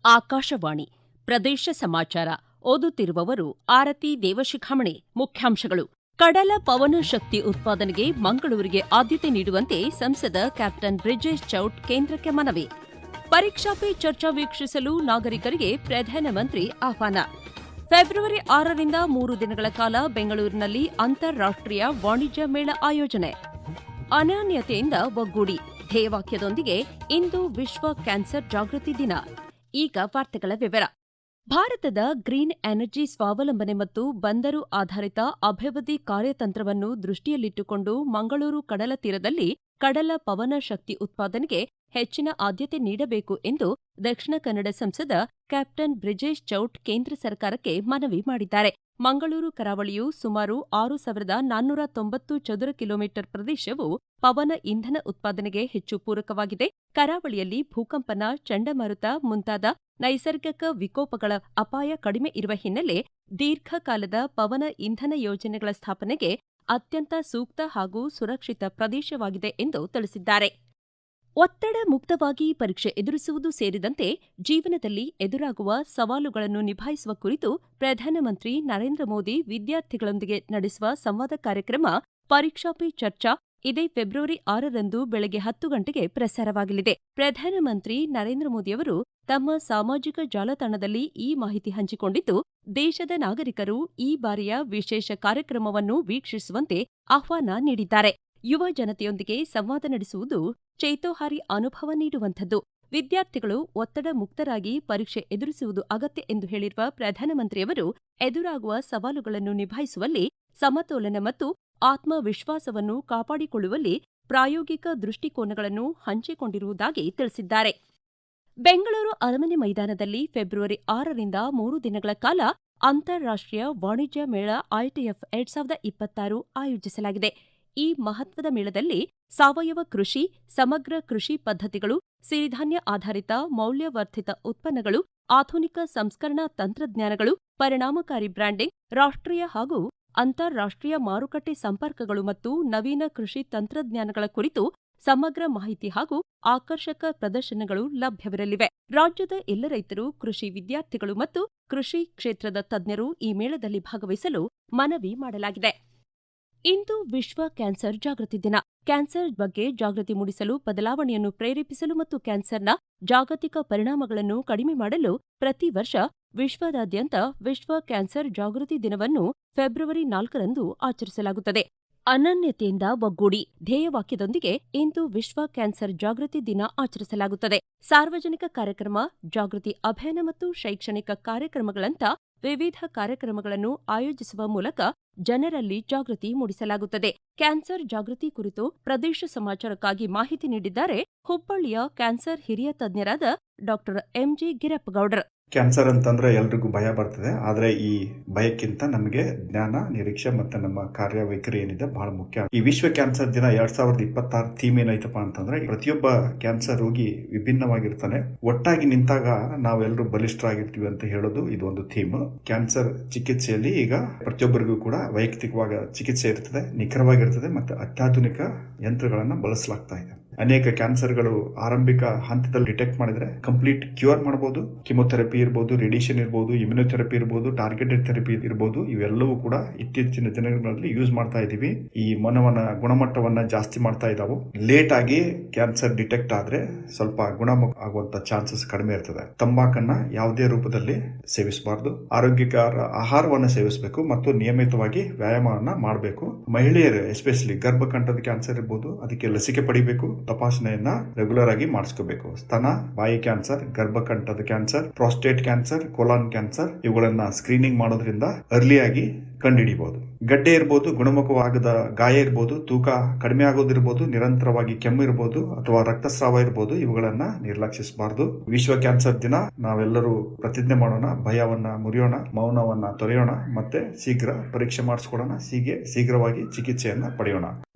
ಆಕಾಶವಾಣಿ ಪ್ರದೇಶ ಸಮಾಚಾರ ಓದುತ್ತಿರುವವರು ಆರತಿ ದೇವಶಿಖಾಮಣಿ. ಮುಖ್ಯಾಂಶಗಳು: ಕಡಲ ಪವನ ಶಕ್ತಿ ಉತ್ಪಾದನೆಗೆ ಮಂಗಳೂರಿಗೆ ಆದ್ಯತೆ ನೀಡುವಂತೆ ಸಂಸದ ಕ್ಯಾಪ್ಟನ್ ಬ್ರಿಜೇಶ್ ಚೌಟ್ ಕೇಂದ್ರಕ್ಕೆ ಮನವಿ. ಪರೀಕ್ಷಾ ಪೇ ಚರ್ಚಾ ವೀಕ್ಷಿಸಲು ನಾಗರಿಕರಿಗೆ ಪ್ರಧಾನಮಂತ್ರಿ ಆಹ್ವಾನ. ಫೆಬ್ರವರಿ 6ರಿಂದ 3 ದಿನಗಳ ಕಾಲ ಬೆಂಗಳೂರಿನಲ್ಲಿ ಅಂತಾರಾಷ್ಟ್ರೀಯ ವಾಣಿಜ್ಯ ಮೇಳ ಆಯೋಜನೆ. ಅನಾನ್ಯತೆಯಿಂದ ಒಗ್ಗೂಡಿ ಧ್ಯೇಯವಾಕ್ಯದೊಂದಿಗೆ ಇಂದು ವಿಶ್ವ ಕ್ಯಾನ್ಸರ್ ಜಾಗೃತಿ ದಿನ. ಈಗ ವಾರ್ತೆಗಳ ವಿವರ. ಭಾರತದ ಗ್ರೀನ್ ಎನರ್ಜಿ ಸ್ವಾವಲಂಬನೆ ಮತ್ತು ಬಂದರು ಆಧಾರಿತ ಅಭಿವೃದ್ಧಿ ಕಾರ್ಯತಂತ್ರವನ್ನು ದೃಷ್ಟಿಯಲ್ಲಿಟ್ಟುಕೊಂಡು ಮಂಗಳೂರು ಕಡಲ ತೀರದಲ್ಲಿ ಕಡಲ ಪವನ ಶಕ್ತಿ ಉತ್ಪಾದನೆಗೆ ಹೆಚ್ಚಿನ ಆದ್ಯತೆ ನೀಡಬೇಕು ಎಂದು ದಕ್ಷಿಣ ಕನ್ನಡ ಸಂಸದ ಕ್ಯಾಪ್ಟನ್ ಬ್ರಿಜೇಶ್ ಚೌಟ್ ಕೇಂದ್ರ ಸರ್ಕಾರಕ್ಕೆ ಮನವಿ ಮಾಡಿದ್ದಾರೆ. ಮಂಗಳೂರು ಕರಾವಳಿಯು ಸುಮಾರು 6,490 ಚದುರ ಕಿಲೋಮೀಟರ್ ಪ್ರದೇಶವು ಪವನ ಇಂಧನ ಉತ್ಪಾದನೆಗೆ ಹೆಚ್ಚು ಪೂರಕವಾಗಿದೆ. ಕರಾವಳಿಯಲ್ಲಿ ಭೂಕಂಪನ, ಚಂಡಮಾರುತ ಮುಂತಾದ ನೈಸರ್ಗಿಕ ವಿಕೋಪಗಳ ಅಪಾಯ ಕಡಿಮೆ ಇರುವ ಹಿನ್ನೆಲೆ ದೀರ್ಘಕಾಲದ ಪವನ ಇಂಧನ ಯೋಜನೆಗಳ ಸ್ಥಾಪನೆಗೆ ಅತ್ಯಂತ ಸೂಕ್ತ ಹಾಗೂ ಸುರಕ್ಷಿತ ಪ್ರದೇಶವಾಗಿದೆ ಎಂದು ತಿಳಿಸಿದ್ದಾರೆ. ಒತ್ತಡ ಮುಕ್ತವಾಗಿ ಪರೀಕ್ಷೆ ಎದುರಿಸುವುದು ಸೇರಿದಂತೆ ಜೀವನದಲ್ಲಿ ಎದುರಾಗುವ ಸವಾಲುಗಳನ್ನು ನಿಭಾಯಿಸುವ ಕುರಿತು ಪ್ರಧಾನಮಂತ್ರಿ ನರೇಂದ್ರ ಮೋದಿ ವಿದ್ಯಾರ್ಥಿಗಳೊಂದಿಗೆ ನಡೆಸುವ ಸಂವಾದ ಕಾರ್ಯಕ್ರಮ ಪರೀಕ್ಷಾ ಪೇ ಚರ್ಚಾ ಇದೇ ಫೆಬ್ರವರಿ 6ರಂದು ಬೆಳಗ್ಗೆ 10 ಗಂಟೆಗೆ ಪ್ರಸಾರವಾಗಲಿದೆ. ಪ್ರಧಾನಮಂತ್ರಿ ನರೇಂದ್ರ ಮೋದಿಯವರು ತಮ್ಮ ಸಾಮಾಜಿಕ ಜಾಲತಾಣದಲ್ಲಿ ಈ ಮಾಹಿತಿ ಹಂಚಿಕೊಂಡಿದ್ದು, ದೇಶದ ನಾಗರಿಕರು ಈ ಬಾರಿಯ ವಿಶೇಷ ಕಾರ್ಯಕ್ರಮವನ್ನು ವೀಕ್ಷಿಸುವಂತೆ ಆಹ್ವಾನ ನೀಡಿದ್ದಾರೆ. ಯುವ ಜನತೆಯೊಂದಿಗೆ ಸಂವಾದ ನಡೆಸುವುದು ಚೇತೋಹಾರಿ ಅನುಭವ ನೀಡುವಂಥದ್ದು. ವಿದ್ಯಾರ್ಥಿಗಳು ಒತ್ತಡ ಮುಕ್ತರಾಗಿ ಪರೀಕ್ಷೆ ಎದುರಿಸುವುದು ಅಗತ್ಯ ಎಂದು ಹೇಳಿರುವ ಪ್ರಧಾನಮಂತ್ರಿಯವರು ಎದುರಾಗುವ ಸವಾಲುಗಳನ್ನು ನಿಭಾಯಿಸುವಲ್ಲಿ ಸಮತೋಲನ ಮತ್ತು ಆತ್ಮವಿಶ್ವಾಸವನ್ನು ಕಾಪಾಡಿಕೊಳ್ಳುವಲ್ಲಿ ಪ್ರಾಯೋಗಿಕ ದೃಷ್ಟಿಕೋನಗಳನ್ನು ಹಂಚಿಕೊಂಡಿರುವುದಾಗಿ ತಿಳಿಸಿದ್ದಾರೆ. ಬೆಂಗಳೂರು ಅರಮನೆ ಮೈದಾನದಲ್ಲಿ ಫೆಬ್ರವರಿ 6ರಿಂದ 3 ದಿನಗಳ ಕಾಲ ಅಂತಾರಾಷ್ಟ್ರೀಯ ವಾಣಿಜ್ಯ ಮೇಳ ಐಟಿಎಫ್ 2026 ಆಯೋಜಿಸಲಾಗಿದೆ. ಈ ಮಹತ್ವದ ಮೇಳದಲ್ಲಿ ಸಾವಯವ ಕೃಷಿ, ಸಮಗ್ರ ಕೃಷಿ ಪದ್ಧತಿಗಳು, ಸಿರಿಧಾನ್ಯ ಆಧಾರಿತ ಮೌಲ್ಯವರ್ಧಿತ ಉತ್ಪನ್ನಗಳು, ಆಧುನಿಕ ಸಂಸ್ಕರಣಾ ತಂತ್ರಜ್ಞಾನಗಳು, ಪರಿಣಾಮಕಾರಿ ಬ್ರ್ಯಾಂಡಿಂಗ್, ರಾಷ್ಟ್ರೀಯ ಹಾಗೂ ಅಂತಾರಾಷ್ಟ್ರೀಯ ಮಾರುಕಟ್ಟೆ ಸಂಪರ್ಕಗಳು ಮತ್ತು ನವೀನ ಕೃಷಿ ತಂತ್ರಜ್ಞಾನಗಳ ಕುರಿತು ಸಮಗ್ರ ಮಾಹಿತಿ ಹಾಗೂ ಆಕರ್ಷಕ ಪ್ರದರ್ಶನಗಳು ಲಭ್ಯವಿರಲಿವೆ. ರಾಜ್ಯದ ಎಲ್ಲ ರೈತರು, ಕೃಷಿ ವಿದ್ಯಾರ್ಥಿಗಳು ಮತ್ತು ಕೃಷಿ ಕ್ಷೇತ್ರದ ತಜ್ಞರು ಈ ಮೇಳದಲ್ಲಿ ಭಾಗವಹಿಸಲು ಮನವಿ ಮಾಡಲಾಗಿದೆ. ಇಂದು ವಿಶ್ವ ಕ್ಯಾನ್ಸರ್ ಜಾಗೃತಿ ದಿನ. ಕ್ಯಾನ್ಸರ್ ಬಗ್ಗೆ ಜಾಗೃತಿ ಮೂಡಿಸಲು, ಬದಲಾವಣೆಯನ್ನು ಪ್ರೇರೇಪಿಸಲು ಮತ್ತು ಕ್ಯಾನ್ಸರ್ನ ಜಾಗತಿಕ ಪರಿಣಾಮಗಳನ್ನು ಕಡಿಮೆ ಮಾಡಲು ಪ್ರತಿ ವರ್ಷ ವಿಶ್ವದಾದ್ಯಂತ ವಿಶ್ವ ಕ್ಯಾನ್ಸರ್ ಜಾಗೃತಿ ದಿನವನ್ನು ಫೆಬ್ರವರಿ 4ರಂದು ಆಚರಿಸಲಾಗುತ್ತದೆ. ಅನನ್ಯತೆಯಿಂದ ಒಗ್ಗೂಡಿ ಧ್ಯೇಯವಾಕ್ಯದೊಂದಿಗೆ ಇಂದು ವಿಶ್ವ ಕ್ಯಾನ್ಸರ್ ಜಾಗೃತಿ ದಿನ ಆಚರಿಸಲಾಗುತ್ತದೆ. ಸಾರ್ವಜನಿಕ ಕಾರ್ಯಕ್ರಮ, ಜಾಗೃತಿ ಅಭಿಯಾನ ಮತ್ತು ಶೈಕ್ಷಣಿಕ ಕಾರ್ಯಕ್ರಮಗಳಂಥ ವಿವಿಧ ಕಾರ್ಯಕ್ರಮಗಳನ್ನು ಆಯೋಜಿಸುವ ಮೂಲಕ ಜನರಲ್ಲಿ ಜಾಗೃತಿ ಮೂಡಿಸಲಾಗುತ್ತದೆ. ಕ್ಯಾನ್ಸರ್ ಜಾಗೃತಿ ಕುರಿತು ಪ್ರದೇಶ ಸಮಾಚಾರಕ್ಕಾಗಿ ಮಾಹಿತಿ ನೀಡಿದ್ದಾರೆ ಹುಬ್ಬಳ್ಳಿಯ ಕ್ಯಾನ್ಸರ್ ಹಿರಿಯ ತಜ್ಞರಾದ ಡಾ ಎಂಜಿ ಗಿರಪ್ಪಗೌಡರ್. ಕ್ಯಾನ್ಸರ್ ಅಂತಂದ್ರೆ ಎಲ್ರಿಗೂ ಭಯ ಬರ್ತದೆ. ಆದ್ರೆ ಈ ಭಯಕ್ಕಿಂತ ನಮಗೆ ಜ್ಞಾನ, ನಿರೀಕ್ಷೆ ಮತ್ತೆ ನಮ್ಮ ಕಾರ್ಯವೈಖರಿ ಏನಿದೆ ಬಹಳ ಮುಖ್ಯ. ಈ ವಿಶ್ವ ಕ್ಯಾನ್ಸರ್ ದಿನ 2026 ಥೀಮ್ ಏನೈತಪ್ಪ ಅಂತಂದ್ರೆ, ಪ್ರತಿಯೊಬ್ಬ ಕ್ಯಾನ್ಸರ್ ರೋಗಿ ವಿಭಿನ್ನವಾಗಿರ್ತಾನೆ, ಒಟ್ಟಾಗಿ ನಿಂತಾಗ ನಾವೆಲ್ಲರೂ ಬಲಿಷ್ಠರಾಗಿರ್ತೀವಿ ಅಂತ ಹೇಳೋದು ಇದು ಒಂದು ಥೀಮ್. ಕ್ಯಾನ್ಸರ್ ಚಿಕಿತ್ಸೆಯಲ್ಲಿ ಈಗ ಪ್ರತಿಯೊಬ್ಬರಿಗೂ ಕೂಡ ವೈಯಕ್ತಿಕವಾಗಿ ಚಿಕಿತ್ಸೆ ಇರ್ತದೆ, ನಿಖರವಾಗಿರ್ತದೆ ಮತ್ತೆ ಅತ್ಯಾಧುನಿಕ ಯಂತ್ರಗಳನ್ನ ಬಳಸಲಾಗ್ತಾ ಇದೆ. ಅನೇಕ ಕ್ಯಾನ್ಸರ್ಗಳು ಆರಂಭಿಕ ಹಂತದಲ್ಲಿ ಡಿಟೆಕ್ಟ್ ಮಾಡಿದ್ರೆ ಕಂಪ್ಲೀಟ್ ಕ್ಯೂರ್ ಮಾಡಬಹುದು. ಕಿಮೊಥೆರಪಿ ಇರ್ಬೋದು, ರೇಡಿಯೇಷನ್ ಇರ್ಬೋದು, ಇಮ್ಯುನೋಥೆರಪಿ ಇರ್ಬೋದು, ಟಾರ್ಗೆಟೆಡ್ ಥೆರಪಿ ಇರ್ಬೋದು, ಇವೆಲ್ಲವೂ ಕೂಡ ಇತ್ತೀಚಿನ ದಿನಗಳಲ್ಲಿ ಯೂಸ್ ಮಾಡ್ತಾ ಇದೀವಿ. ಈ ಮನವನ ಗುಣಮಟ್ಟವನ್ನ ಜಾಸ್ತಿ ಮಾಡ್ತಾ ಇದಾವು. ಲೇಟ್ ಆಗಿ ಕ್ಯಾನ್ಸರ್ ಡಿಟೆಕ್ಟ್ ಆದ್ರೆ ಸ್ವಲ್ಪ ಗುಣಮುಖ ಆಗುವಂತ ಚಾನ್ಸಸ್ ಕಡಿಮೆ ಇರ್ತದೆ. ತಂಬಾಕನ್ನ ಯಾವುದೇ ರೂಪದಲ್ಲಿ ಸೇವಿಸಬಾರದು. ಆರೋಗ್ಯಕರ ಆಹಾರವನ್ನ ಸೇವಿಸಬೇಕು ಮತ್ತು ನಿಯಮಿತವಾಗಿ ವ್ಯಾಯಾಮವನ್ನ ಮಾಡಬೇಕು. ಮಹಿಳೆಯರು ಎಸ್ಪೆಷಲಿ ಗರ್ಭಕಂಠದ ಕ್ಯಾನ್ಸರ್ ಇರ್ಬೋದು, ಅದಕ್ಕೆ ಲಸಿಕೆ ಪಡಿಬೇಕು. ತಪಾಸಣೆಯನ್ನ ರೆಗ್ಯುಲರ್ ಆಗಿ ಮಾಡಿಸ್ಕೋಬೇಕು. ಸ್ತನ, ಬಾಯಿ ಕ್ಯಾನ್ಸರ್, ಗರ್ಭಕಂಠದ cancer, prostate cancer, colon cancer ಇವುಗಳನ್ನ ಸ್ಕ್ರೀನಿಂಗ್ ಮಾಡೋದ್ರಿಂದ ಅರ್ಲಿಯಾಗಿ ಕಂಡುಹಿಡಿಯಬಹುದು. ಗಡ್ಡೆ ಇರ್ಬೋದು, ಗುಣಮುಖವಾಗದ ಗಾಯ ಇರ್ಬೋದು, ತೂಕ ಕಡಿಮೆ ಆಗೋದಿರ್ಬೋದು, ನಿರಂತರವಾಗಿ ಕೆಮ್ಮು ಇರ್ಬೋದು ಅಥವಾ ರಕ್ತಸ್ರಾವ ಇರ್ಬೋದು, ಇವುಗಳನ್ನ ನಿರ್ಲಕ್ಷಿಸಬಾರದು. ವಿಶ್ವ ಕ್ಯಾನ್ಸರ್ ದಿನ ನಾವೆಲ್ಲರೂ ಪ್ರತಿಜ್ಞೆ ಮಾಡೋಣ, ಭಯವನ್ನ ಮುರಿಯೋಣ, ಮೌನವನ್ನ ತೊರೆಯೋಣ ಮತ್ತೆ ಶೀಘ್ರ ಪರೀಕ್ಷೆ ಮಾಡಿಸ್ಕೊಡೋಣ. ಶೀಘ್ರವಾಗಿ ಚಿಕಿತ್ಸೆಯನ್ನ ಪಡೆಯೋಣ.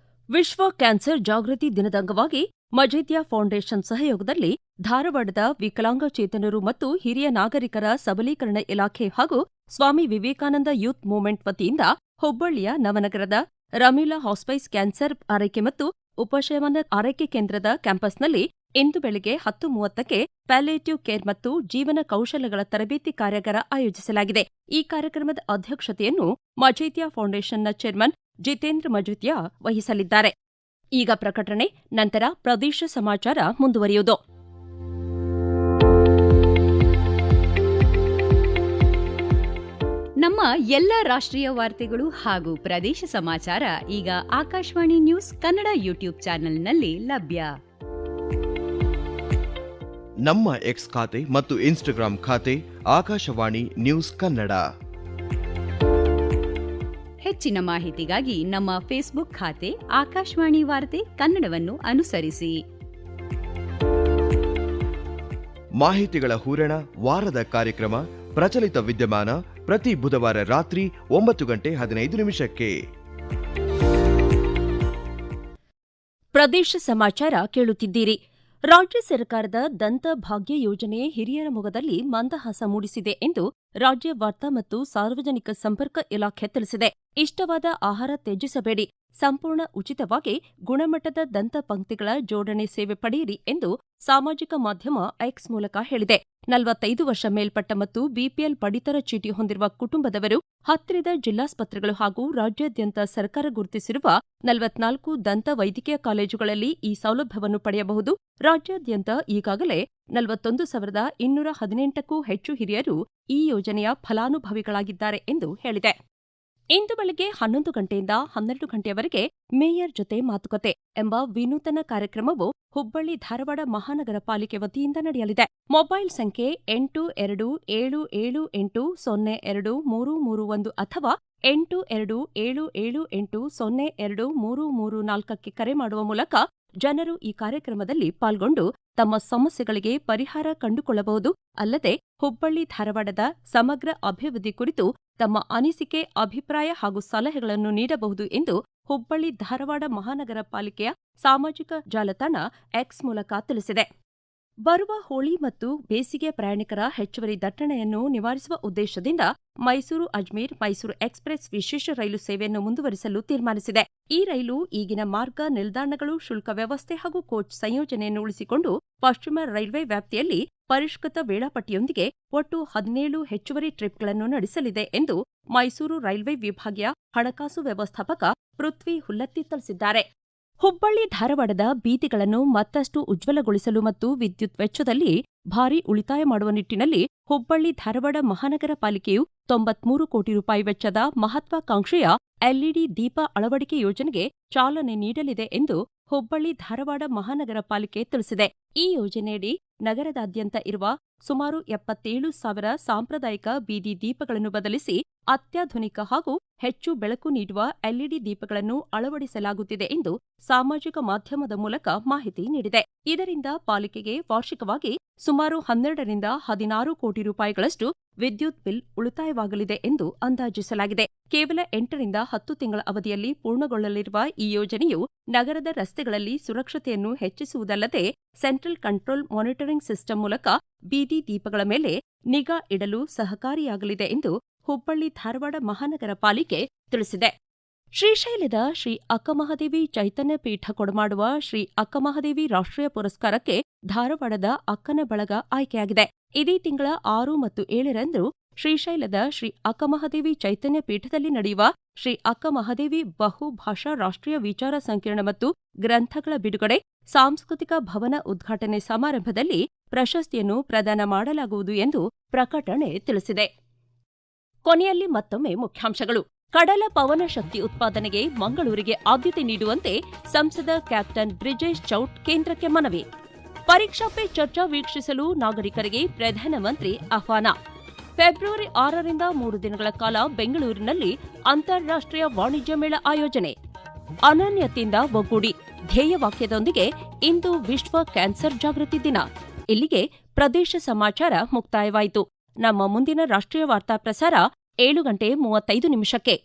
ವಿಶ್ವ ಕ್ಯಾನ್ಸರ್ ಜಾಗೃತಿ ದಿನದ ಅಂಗವಾಗಿ ಮಜೇದ್ಯಾ ಫೌಂಡೇಶನ್ ಸಹಯೋಗದಲ್ಲಿ ಧಾರವಾಡದ ವಿಕಲಾಂಗಚೇತನರು ಮತ್ತು ಹಿರಿಯ ನಾಗರಿಕರ ಸಬಲೀಕರಣ ಇಲಾಖೆ ಹಾಗೂ ಸ್ವಾಮಿ ವಿವೇಕಾನಂದ ಯೂತ್ ಮೂವ್ಮೆಂಟ್ ವತಿಯಿಂದ ಹುಬ್ಬಳ್ಳಿಯ ನವನಗರದ ರಮೀಲಾ ಹಾಸ್ಪೈಸ್ ಕ್ಯಾನ್ಸರ್ ಆರೈಕೆ ಮತ್ತು ಉಪಶಮನ ಆರೈಕೆ ಕೇಂದ್ರದ ಕ್ಯಾಂಪಸ್ನಲ್ಲಿ ಇಂದು ಬೆಳಗ್ಗೆ 10:30ಕ್ಕೆ ಪ್ಯಾಲಿಯೇಟಿವ್ ಕೇರ್ ಮತ್ತು ಜೀವನ ಕೌಶಲಗಳ ತರಬೇತಿ ಕಾರ್ಯಾಗಾರ ಆಯೋಜಿಸಲಾಗಿದೆ. ಈ ಕಾರ್ಯಕ್ರಮದ ಅಧ್ಯಕ್ಷತೆಯನ್ನು ಮಜೀದಿಯಾ ಫೌಂಡೇಶನ್ನ ಚೇರ್ಮನ್ ಜಿತೇಂದ್ರ ಮಜೀದಿಯಾ ವಹಿಸಲಿದ್ದಾರೆ. ಈಗ ಪ್ರಕಟಣೆ, ನಂತರ ಪ್ರದೇಶ ಸಮಾಚಾರ ಮುಂದುವರಿಯುವುದು. ನಮ್ಮ ಎಲ್ಲ ರಾಷ್ಟ್ರೀಯ ವಾರ್ತೆಗಳು ಹಾಗೂ ಪ್ರದೇಶ ಸಮಾಚಾರ ಈಗ ಆಕಾಶವಾಣಿ ನ್ಯೂಸ್ ಕನ್ನಡ ಯೂಟ್ಯೂಬ್ ಚಾನೆಲ್ನಲ್ಲಿ ಲಭ್ಯ. ನಮ್ಮ ಎಕ್ಸ್ ಖಾತೆ ಮತ್ತು ಇನ್ಸ್ಟಾಗ್ರಾಂ ಖಾತೆ ಆಕಾಶವಾಣಿ ನ್ಯೂಸ್ ಕನ್ನಡ. ಹೆಚ್ಚಿನ ಮಾಹಿತಿಗಾಗಿ ನಮ್ಮ ಫೇಸ್ಬುಕ್ ಖಾತೆ ಆಕಾಶವಾಣಿ ವಾರ್ತೆ ಕನ್ನಡವನ್ನು ಅನುಸರಿಸಿ. ಮಾಹಿತಿಗಳ ಹೂರಣ, ವಾರದ ಕಾರ್ಯಕ್ರಮ, ಪ್ರಚಲಿತ ವಿದ್ಯಮಾನ ಪ್ರತಿ ಬುಧವಾರ ರಾತ್ರಿ 9:15 ಪ್ರದೇಶ ಸಮಾಚಾರ ಕೇಳುತ್ತಿದ್ದೀರಿ. ರಾಜ್ಯ ಸರ್ಕಾರದ ದಂತ ಭಾಗ್ಯ ಯೋಜನೆ ಹಿರಿಯರ ಮೊಗದಲ್ಲಿ ಮಂದಹಾಸ ಮೂಡಿಸಿದೆ ಎಂದು ರಾಜ್ಯ ವಾರ್ತಾ ಮತ್ತು ಸಾರ್ವಜನಿಕ ಸಂಪರ್ಕ ಇಲಾಖೆ ತಿಳಿಸಿದೆ. ಇಷ್ಟವಾದ ಆಹಾರ ತ್ಯಜಿಸಬೇಡಿ, ಸಂಪೂರ್ಣ ಉಚಿತವಾಗಿ ಗುಣಮಟ್ಟದ ದಂತ ಪಂಕ್ತಿಗಳ ಜೋಡಣೆ ಸೇವೆ ಪಡೆಯಿರಿ ಎಂದು ಸಾಮಾಜಿಕ ಮಾಧ್ಯಮ ಎಕ್ಸ್ ಮೂಲಕ ಹೇಳಿದೆ. 45 ವರ್ಷ ಮೇಲ್ಪಟ್ಟ ಮತ್ತು ಬಿಪಿಎಲ್ ಪಡಿತರ ಚೀಟಿ ಹೊಂದಿರುವ ಕುಟುಂಬದವರು ಹತ್ತಿರದ ಜಿಲ್ಲಾಸ್ಪತ್ರೆಗಳು ಹಾಗೂ ರಾಜ್ಯಾದ್ಯಂತ ಸರ್ಕಾರ ಗುರುತಿಸಿರುವ 44 ದಂತ ವೈದ್ಯಕೀಯ ಕಾಲೇಜುಗಳಲ್ಲಿ ಈ ಸೌಲಭ್ಯವನ್ನು ಪಡೆಯಬಹುದು. ರಾಜ್ಯಾದ್ಯಂತ ಈಗಾಗಲೇ 41,218ಕ್ಕೂ ಹೆಚ್ಚು ಹಿರಿಯರು ಈ ಯೋಜನೆಯ ಫಲಾನುಭವಿಗಳಾಗಿದ್ದಾರೆ ಎಂದು ಹೇಳಿದೆ. ಇಂದು ಬೆಳಗ್ಗೆ 11 ಗಂಟೆಯಿಂದ 12 ಗಂಟೆಯವರೆಗೆ ಮೇಯರ್ ಜೊತೆ ಮಾತುಕತೆ ಎಂಬ ವಿನೂತನ ಕಾರ್ಯಕ್ರಮವು ಹುಬ್ಬಳ್ಳಿ ಧಾರವಾಡ ಮಹಾನಗರ ಪಾಲಿಕೆ ವತಿಯಿಂದ ನಡೆಯಲಿದೆ. ಮೊಬೈಲ್ ಸಂಖ್ಯೆ 8277802331 ಅಥವಾ 8277802334ಕ್ಕೆ ಕರೆ ಮಾಡುವ ಮೂಲಕ ಜನರು ಈ ಕಾರ್ಯಕ್ರಮದಲ್ಲಿ ಪಾಲ್ಗೊಂಡು ತಮ್ಮ ಸಮಸ್ಯೆಗಳಿಗೆ ಪರಿಹಾರ ಕಂಡುಕೊಳ್ಳಬಹುದು. ಅಲ್ಲದೆ ಹುಬ್ಬಳ್ಳಿ ಧಾರವಾಡದ ಸಮಗ್ರ ಅಭಿವೃದ್ಧಿ ಕುರಿತು ತಮ್ಮ ಅನಿಸಿಕೆ, ಅಭಿಪ್ರಾಯ ಹಾಗೂ ಸಲಹೆಗಳನ್ನು ನೀಡಬಹುದು ಎಂದು ಹುಬ್ಬಳ್ಳಿ ಧಾರವಾಡ ಮಹಾನಗರ ಪಾಲಿಕೆಯ ಸಾಮಾಜಿಕ ಜಾಲತಾಣ ಎಕ್ಸ್ ಮೂಲಕ ತಿಳಿಸಿದೆ. ಬರುವ ಹೋಳಿ ಮತ್ತು ಬೇಸಿಗೆ ಪ್ರಯಾಣಿಕರ ಹೆಚ್ಚುವರಿ ದಟ್ಟಣೆಯನ್ನು ನಿವಾರಿಸುವ ಉದ್ದೇಶದಿಂದ ಮೈಸೂರು ಅಜ್ಮೀರ್ ಮೈಸೂರು ಎಕ್ಸ್ಪ್ರೆಸ್ ವಿಶೇಷ ರೈಲು ಸೇವೆಯನ್ನು ಮುಂದುವರಿಸಲು ತೀರ್ಮಾನಿಸಿದೆ. ಈ ರೈಲು ಈಗಿನ ಮಾರ್ಗ, ನಿಲ್ದಾಣಗಳು, ಶುಲ್ಕ ವ್ಯವಸ್ಥೆ ಹಾಗೂ ಕೋಚ್ ಸಂಯೋಜನೆಯನ್ನು ಉಳಿಸಿಕೊಂಡು ಪಶ್ಚಿಮ ರೈಲ್ವೆ ವ್ಯಾಪ್ತಿಯಲ್ಲಿ ಪರಿಷ್ಕೃತ ವೇಳಾಪಟ್ಟಿಯೊಂದಿಗೆ ಒಟ್ಟು 17 ಹೆಚ್ಚುವರಿ ಟ್ರಿಪ್ಗಳನ್ನು ನಡೆಸಲಿದೆ ಎಂದು ಮೈಸೂರು ರೈಲ್ವೆ ವಿಭಾಗೀಯ ಹಣಕಾಸು ವ್ಯವಸ್ಥಾಪಕ ಪೃಥ್ವಿ ಹುಲ್ಲತ್ತಿ ತಿಳಿಸಿದ್ದಾರೆ. ಹುಬ್ಬಳ್ಳಿ ಧಾರವಾಡದ ಬೀದಿಗಳನ್ನು ಮತ್ತಷ್ಟು ಉಜ್ವಲಗೊಳಿಸಲು ಮತ್ತು ವಿದ್ಯುತ್ ವೆಚ್ಚದಲ್ಲಿ ಭಾರೀ ಉಳಿತಾಯ ಮಾಡುವ ನಿಟ್ಟಿನಲ್ಲಿ ಹುಬ್ಬಳ್ಳಿ ಧಾರವಾಡ ಮಹಾನಗರ ಪಾಲಿಕೆಯು 93 ಕೋಟಿ ರೂಪಾಯಿ ವೆಚ್ಚದ ಮಹತ್ವಾಕಾಂಕ್ಷೆಯ ಎಲ್ಇಡಿ ದೀಪ ಅಳವಡಿಕೆ ಯೋಜನೆಗೆ ಚಾಲನೆ ನೀಡಲಿದೆ ಎಂದು ಹುಬ್ಬಳ್ಳಿ ಧಾರವಾಡ ಮಹಾನಗರ ಪಾಲಿಕೆ ತಿಳಿಸಿದೆ. ಈ ಯೋಜನೆಯಡಿ ನಗರದಾದ್ಯಂತ ಇರುವ ಸುಮಾರು 77,000 ಸಾಂಪ್ರದಾಯಿಕ ಬೀದಿ ದೀಪಗಳನ್ನು ಬದಲಿಸಿ ಅತ್ಯಾಧುನಿಕ ಹಾಗೂ ಹೆಚ್ಚು ಬೆಳಕು ನೀಡುವ ಎಲ್ಇಡಿ ದೀಪಗಳನ್ನು ಅಳವಡಿಸಲಾಗುತ್ತಿದೆ ಎಂದು ಸಾಮಾಜಿಕ ಮಾಧ್ಯಮದ ಮೂಲಕ ಮಾಹಿತಿ ನೀಡಿದೆ. ಇದರಿಂದ ಪಾಲಿಕೆಗೆ ವಾರ್ಷಿಕವಾಗಿ ಸುಮಾರು 12ರಿಂದ 16 ಕೋಟಿ ರೂಪಾಯಿಗಳಷ್ಟು ವಿದ್ಯುತ್ ಬಿಲ್ ಉಳಿತಾಯವಾಗಲಿದೆ ಎಂದು ಅಂದಾಜಿಸಲಾಗಿದೆ. ಕೇವಲ 8ರಿಂದ 10 ತಿಂಗಳ ಅವಧಿಯಲ್ಲಿ ಪೂರ್ಣಗೊಳ್ಳಲಿರುವ ಈ ಯೋಜನೆಯು ನಗರದ ರಸ್ತೆಗಳಲ್ಲಿ ಸುರಕ್ಷತೆಯನ್ನು ಹೆಚ್ಚಿಸುವುದಲ್ಲದೆ ಸೆಂಟ್ರಲ್ ಕಂಟ್ರೋಲ್ ಮಾನಿಟರಿಂಗ್ ಸಿಸ್ಟಂ ಮೂಲಕ ಬೀದಿ ದೀಪಗಳ ಮೇಲೆ ನಿಗಾ ಇಡಲು ಸಹಕಾರಿಯಾಗಲಿದೆ ಎಂದು ಹುಬ್ಬಳ್ಳಿ ಧಾರವಾಡ ಮಹಾನಗರ ಪಾಲಿಕೆ ತಿಳಿಸಿದೆ. ಶ್ರೀಶೈಲದ ಶ್ರೀ ಅಕ್ಕಮಹಾದೇವಿ ಚೈತನ್ಯ ಪೀಠ ಕೊಡಮಾಡುವ ಶ್ರೀ ಅಕ್ಕಮಹಾದೇವಿ ರಾಷ್ಟ್ರೀಯ ಪುರಸ್ಕಾರಕ್ಕೆ ಧಾರವಾಡದ ಅಕ್ಕನ ಬಳಗ ಆಯ್ಕೆಯಾಗಿದೆ. ಇದೇ ತಿಂಗಳ 6 ಮತ್ತು 7ರಂದು ಶ್ರೀಶೈಲದ ಶ್ರೀ ಅಕ್ಕಮಹಾದೇವಿ ಚೈತನ್ಯ ಪೀಠದಲ್ಲಿ ನಡೆಯುವ ಶ್ರೀ ಅಕ್ಕಮಹಾದೇವಿ ಬಹುಭಾಷಾ ರಾಷ್ಟ್ರೀಯ ವಿಚಾರ ಸಂಕಿರಣ ಮತ್ತು ಗ್ರಂಥಗಳ ಬಿಡುಗಡೆ, ಸಾಂಸ್ಕೃತಿಕ ಭವನ ಉದ್ಘಾಟನೆ ಸಮಾರಂಭದಲ್ಲಿ ಪ್ರಶಸ್ತಿಯನ್ನು ಪ್ರದಾನ ಮಾಡಲಾಗುವುದು ಎಂದು ಪ್ರಕಟಣೆ ತಿಳಿಸಿದೆ. ಕೊನೆಯಲ್ಲಿ ಮತ್ತೊಮ್ಮೆ ಮುಖ್ಯಾಂಶಗಳು. ಕಡಲ ಪವನ ಶಕ್ತಿ ಉತ್ಪಾದನೆಗೆ ಮಂಗಳೂರಿಗೆ ಆದ್ಯತೆ ನೀಡುವಂತೆ ಸಂಸದ ಕ್ಯಾಪ್ಟನ್ ಬ್ರಿಜೇಶ್ ಚೌಟ್ ಕೇಂದ್ರಕ್ಕೆ ಮನವಿ. ಪರೀಕ್ಷಾ ಪೇ ಚರ್ಚಾ ವೀಕ್ಷಿಸಲು ನಾಗರಿಕರಿಗೆ ಪ್ರಧಾನಮಂತ್ರಿ ಆಹ್ವಾನ. ಫೆಬ್ರವರಿ 6ರಿಂದ 3 ದಿನಗಳ ಕಾಲ ಬೆಂಗಳೂರಿನಲ್ಲಿ ಅಂತಾರಾಷ್ಟ್ರೀಯ ವಾಣಿಜ್ಯ ಮೇಳ ಆಯೋಜನೆ. ಅನನ್ಯತೆಯಿಂದ ಒಗ್ಗೂಡಿ ಧ್ಯೇಯವಾಕ್ಯದೊಂದಿಗೆ ಇಂದು ವಿಶ್ವ ಕ್ಯಾನ್ಸರ್ ಜಾಗೃತಿ ದಿನ. ಇಲ್ಲಿಗೆ ಪ್ರದೇಶ ಸಮಾಚಾರ ಮುಕ್ತಾಯವಾಯಿತು. ನಮ್ಮ ಮುಂದಿನ ರಾಷ್ಟ್ರೀಯ ವಾರ್ತಾ ಪ್ರಸಾರ 7:35 ನಿಮಿಷಕ್ಕೆ.